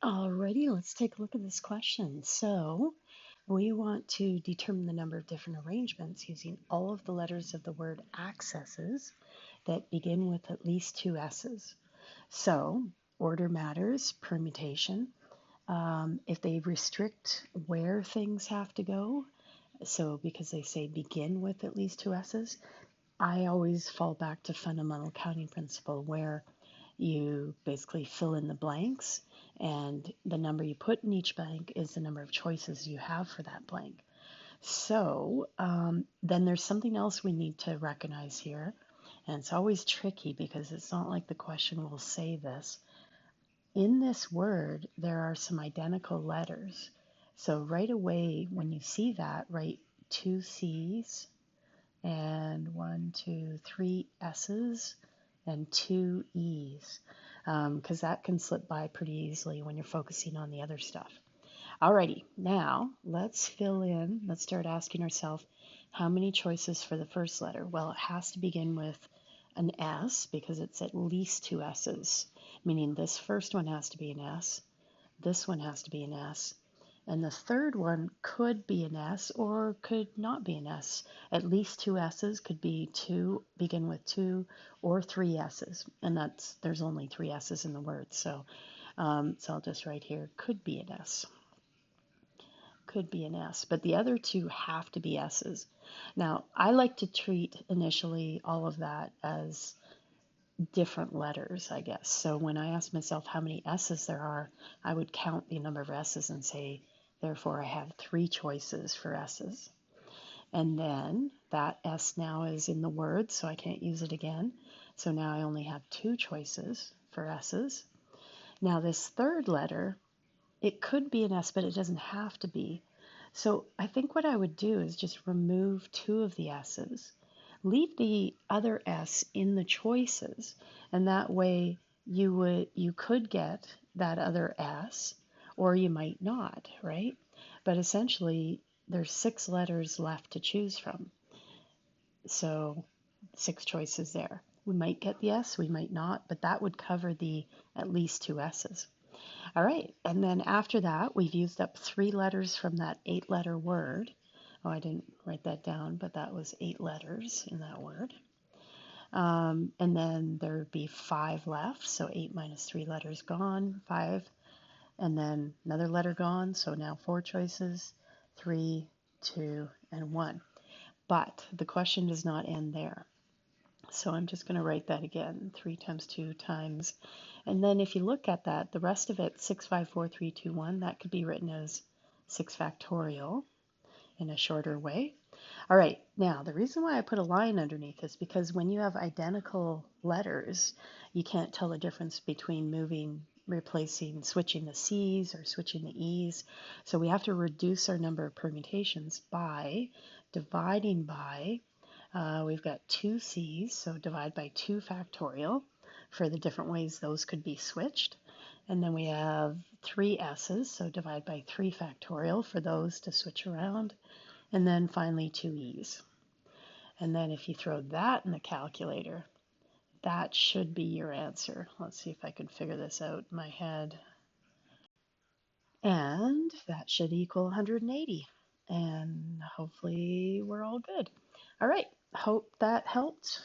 Alrighty, let's take a look at this question. So, we want to determine the number of different arrangements using all of the letters of the word accesses that begin with at least two S's. So, order matters, permutation. If they restrict where things have to go, so because they say begin with at least two S's, I always fall back to fundamental counting principle where you basically fill in the blanks, and the number you put in each blank is the number of choices you have for that blank. So then there's something else we need to recognize here, and it's always tricky because it's not like the question will say this. In this word, there are some identical letters. So right away, when you see that, write two C's and one, two, three S's and two E's, because that can slip by pretty easily when you're focusing on the other stuff. Alrighty, now let's fill in. Let's start asking ourselves how many choices for the first letter? Well, it has to begin with an S because it's at least two S's, meaning this first one has to be an S, this one has to be an S, and the third one could be an S or could not be an S. At least two S's could be two, begin with two or three S's. And there's only three S's in the word. So I'll just write here, could be an S. Could be an S. But the other two have to be S's. Now, I like to treat initially all of that as different letters, I guess. So when I ask myself how many S's there are, I would count the number of S's and say, therefore, I have three choices for S's. And then that S now is in the word, so I can't use it again. So now I only have two choices for S's. Now this third letter, it could be an S, but it doesn't have to be. So I think what I would do is just remove two of the S's, leave the other S in the choices, and that way you could get that other S, or you might not, right? But essentially, there's six letters left to choose from. So six choices there. We might get the S, we might not, but that would cover the at least two S's. All right, and then after that, we've used up three letters from that eight-letter word. Oh, I didn't write that down, but that was eight letters in that word. And then there would be five left, so eight minus three letters gone, five, and then another letter gone, so now four choices, three, two, and one. But the question does not end there. So I'm just going to write that again, 3 times 2 times. And then if you look at that, the rest of it, 6, 5, 4, 3, 2, 1, that could be written as 6 factorial in a shorter way. All right, now the reason why I put a line underneath is because when you have identical letters, you can't tell the difference between switching the C's or switching the E's. So we have to reduce our number of permutations by dividing by, we've got two C's, so divide by 2 factorial for the different ways those could be switched. And then we have three S's, so divide by 3 factorial for those to switch around. And then finally two E's. And then if you throw that in the calculator, that should be your answer. Let's see if I can figure this out in my head. And that should equal 180. And hopefully we're all good. All right, hope that helped.